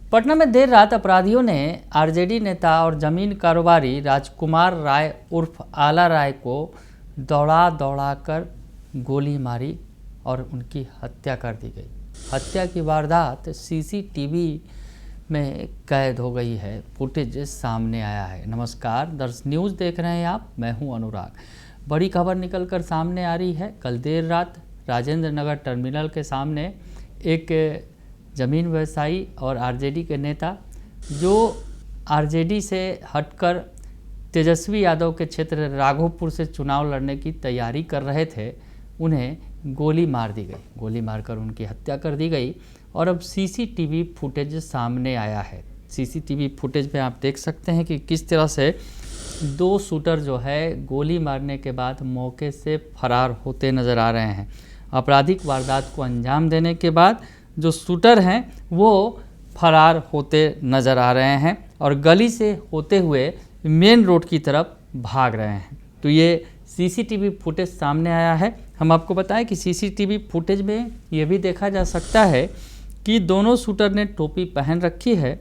पटना में देर रात अपराधियों ने आरजेडी नेता और जमीन कारोबारी राजकुमार राय उर्फ आला राय को दौड़ा दौड़ा कर गोली मारी और उनकी हत्या कर दी गई। हत्या की वारदात सीसीटीवी में कैद हो गई है, फुटेज सामने आया है। नमस्कार, दर्श न्यूज़ देख रहे हैं आप, मैं हूं अनुराग। बड़ी खबर निकलकर सामने आ रही है। कल देर रात राजेंद्र नगर टर्मिनल के सामने एक ज़मीन व्यवसायी और आरजेडी के नेता जो आरजेडी से हटकर तेजस्वी यादव के क्षेत्र राघोपुर से चुनाव लड़ने की तैयारी कर रहे थे, उन्हें गोली मार दी गई। गोली मारकर उनकी हत्या कर दी गई और अब सीसीटीवी फुटेज सामने आया है। सीसीटीवी फुटेज में आप देख सकते हैं कि किस तरह से दो शूटर जो है गोली मारने के बाद मौके से फरार होते नज़र आ रहे हैं। आपराधिक वारदात को अंजाम देने के बाद जो शूटर हैं वो फरार होते नज़र आ रहे हैं और गली से होते हुए मेन रोड की तरफ भाग रहे हैं। तो ये सीसीटीवी फुटेज सामने आया है। हम आपको बताएं कि सीसीटीवी फुटेज में ये भी देखा जा सकता है कि दोनों शूटर ने टोपी पहन रखी है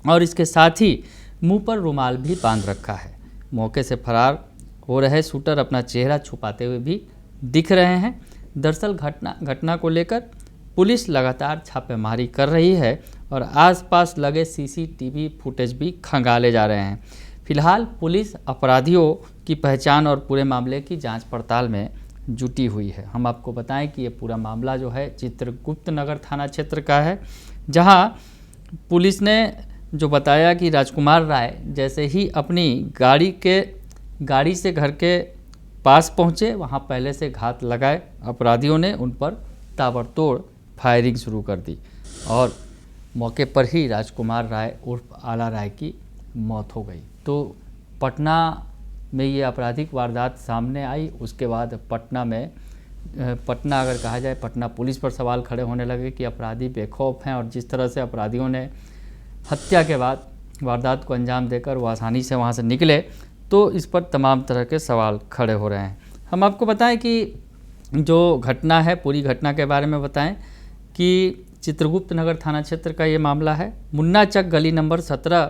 और इसके साथ ही मुंह पर रुमाल भी बांध रखा है। मौके से फरार हो रहे शूटर अपना चेहरा छुपाते हुए भी दिख रहे हैं। दरअसल घटना को लेकर पुलिस लगातार छापेमारी कर रही है और आसपास लगे सीसीटीवी फुटेज भी खंगाले जा रहे हैं। फिलहाल पुलिस अपराधियों की पहचान और पूरे मामले की जांच पड़ताल में जुटी हुई है। हम आपको बताएं कि ये पूरा मामला जो है चित्रगुप्त नगर थाना क्षेत्र का है, जहां पुलिस ने जो बताया कि राजकुमार राय जैसे ही अपनी गाड़ी से घर के पास पहुंचे, वहां पहले से घात लगाए अपराधियों ने उन पर ताबड़तोड़ फायरिंग शुरू कर दी और मौके पर ही राजकुमार राय उर्फ आला राय की मौत हो गई। तो पटना में ये आपराधिक वारदात सामने आई। उसके बाद पटना अगर कहा जाए, पटना पुलिस पर सवाल खड़े होने लगे कि अपराधी बेखौफ हैं और जिस तरह से अपराधियों ने हत्या के बाद वारदात को अंजाम देकर वो आसानी से वहाँ से निकले, तो इस पर तमाम तरह के सवाल खड़े हो रहे हैं। हम आपको बताएं कि जो घटना है, पूरी घटना के बारे में बताएं कि चित्रगुप्त नगर थाना क्षेत्र का ये मामला है। मुन्ना चक गली नंबर 17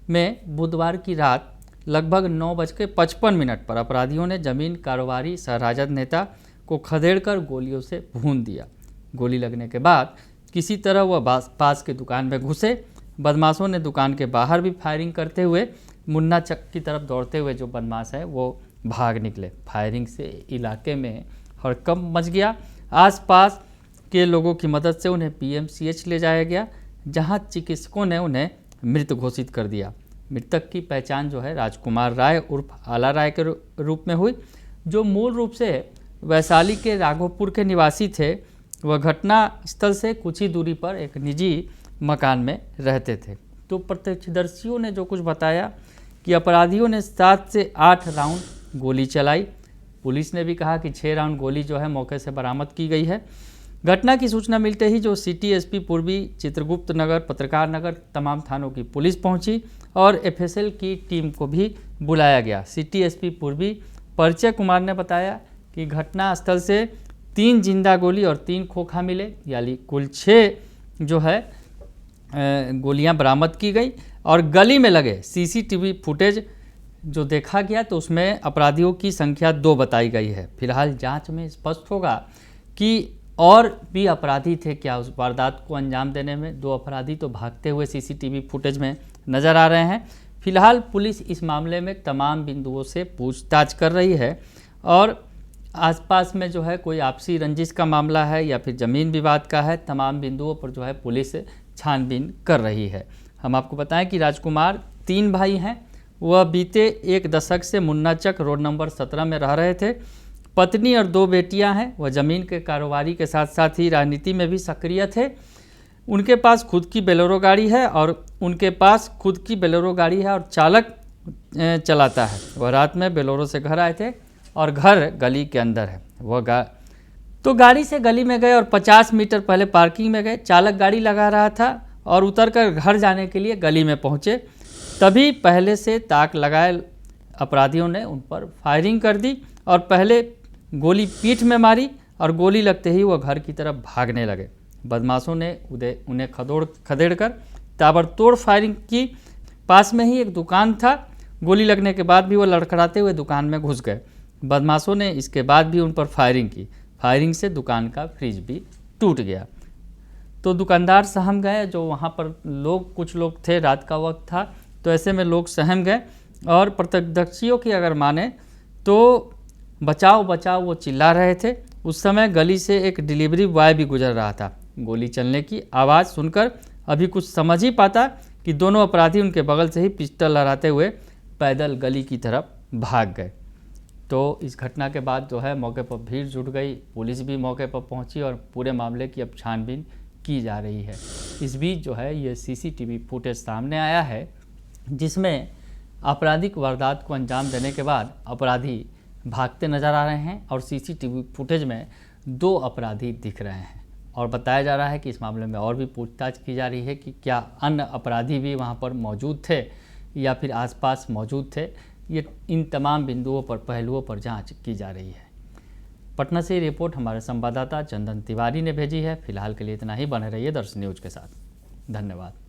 में बुधवार की रात लगभग 9:55 पर अपराधियों ने जमीन कारोबारी सह राजद नेता को खदेड़कर गोलियों से भून दिया। गोली लगने के बाद किसी तरह वह पास के दुकान में घुसे। बदमाशों ने दुकान के बाहर भी फायरिंग करते हुए मुन्ना चक की तरफ दौड़ते हुए जो बदमाश है वो भाग निकले। फायरिंग से इलाके में हड़कंप मच गया। आसपास के लोगों की मदद से उन्हें पीएमसीएच ले जाया गया, जहां चिकित्सकों ने उन्हें मृत घोषित कर दिया। मृतक की पहचान जो है राजकुमार राय उर्फ आला राय के रूप में हुई, जो मूल रूप से वैशाली के राघोपुर के निवासी थे। वह घटना स्थल से कुछ ही दूरी पर एक निजी मकान में रहते थे। तो प्रत्यक्षदर्शियों ने जो कुछ बताया कि अपराधियों ने 7 से 8 राउंड गोली चलाई। पुलिस ने भी कहा कि 6 राउंड गोली जो है मौके से बरामद की गई है। घटना की सूचना मिलते ही जो सिटी एसपी पूर्वी, चित्रगुप्त नगर, पत्रकार नगर तमाम थानों की पुलिस पहुंची और एफएसएल की टीम को भी बुलाया गया। सिटी एसपी पूर्वी परिचय कुमार ने बताया कि घटना स्थल से 3 जिंदा गोली और 3 खोखा मिले, यानी कुल 6 जो है गोलियां बरामद की गई। और गली में लगे सीसीटीवी फुटेज जो देखा गया तो उसमें अपराधियों की संख्या 2 बताई गई है। फिलहाल जांच में स्पष्ट होगा कि और भी अपराधी थे क्या उस वारदात को अंजाम देने में। 2 अपराधी तो भागते हुए सीसीटीवी फुटेज में नज़र आ रहे हैं। फिलहाल पुलिस इस मामले में तमाम बिंदुओं से पूछताछ कर रही है और आसपास में जो है कोई आपसी रंजिश का मामला है या फिर ज़मीन विवाद का है, तमाम बिंदुओं पर जो है पुलिस छानबीन कर रही है। हम आपको बताएं कि राजकुमार 3 भाई हैं। वह बीते 1 दशक से मुन्ना चक रोड नंबर 17 में रह रहे थे। पत्नी और 2 बेटियां हैं। वह ज़मीन के कारोबारी के साथ साथ ही राजनीति में भी सक्रिय थे। उनके पास खुद की बोलेरो गाड़ी है और चालक चलाता है। वह रात में बोलेरो से घर आए थे और घर गली के अंदर है। तो गाड़ी से गली में गए और 50 मीटर पहले पार्किंग में गए। चालक गाड़ी लगा रहा था और उतरकर घर जाने के लिए गली में पहुंचे। तभी पहले से ताक लगाए अपराधियों ने उन पर फायरिंग कर दी और पहले गोली पीठ में मारी और गोली लगते ही वह घर की तरफ भागने लगे। बदमाशों ने उन्हें खदेड़कर ताबड़तोड़ फायरिंग की। पास में ही एक दुकान था। गोली लगने के बाद भी वो लड़खड़ाते हुए दुकान में घुस गए। बदमाशों ने इसके बाद भी उन पर फायरिंग की। फायरिंग से दुकान का फ्रिज भी टूट गया। तो दुकानदार सहम गए। जो वहाँ पर कुछ लोग थे, रात का वक्त था, तो ऐसे में लोग सहम गए। और प्रत्यक्षदर्शियों की अगर माने तो बचाओ बचाओ वो चिल्ला रहे थे। उस समय गली से एक डिलीवरी बॉय भी गुजर रहा था। गोली चलने की आवाज़ सुनकर अभी कुछ समझ ही पाता कि दोनों अपराधी उनके बगल से ही पिस्टल लहराते हुए पैदल गली की तरफ भाग गए। तो इस घटना के बाद जो है मौके पर भीड़ जुट गई। पुलिस भी मौके पर पहुंची और पूरे मामले की अब छानबीन की जा रही है। इस बीच जो है ये सीसीटीवी फुटेज सामने आया है जिसमें आपराधिक वारदात को अंजाम देने के बाद अपराधी भागते नजर आ रहे हैं और सीसीटीवी फुटेज में 2 अपराधी दिख रहे हैं। और बताया जा रहा है कि इस मामले में और भी पूछताछ की जा रही है कि क्या अन्य अपराधी भी वहां पर मौजूद थे या फिर आसपास मौजूद थे। ये इन तमाम बिंदुओं पर, पहलुओं पर जांच की जा रही है। पटना से रिपोर्ट हमारे संवाददाता चंदन तिवारी ने भेजी है। फिलहाल के लिए इतना ही। बने रहिए दर्शन न्यूज के साथ। धन्यवाद।